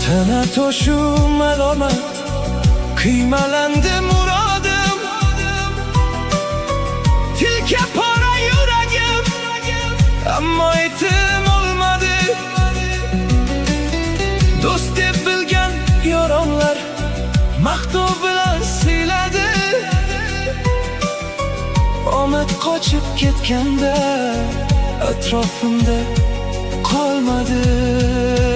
Tana to'shum alomat, qiymalandi muradim. Tilka pora yuragim, ammo aytim olmadi. Do'st deb bilgan yoronlar maqtov bilan siyladi. Omad qochib ketganda atrofimda qolmadi.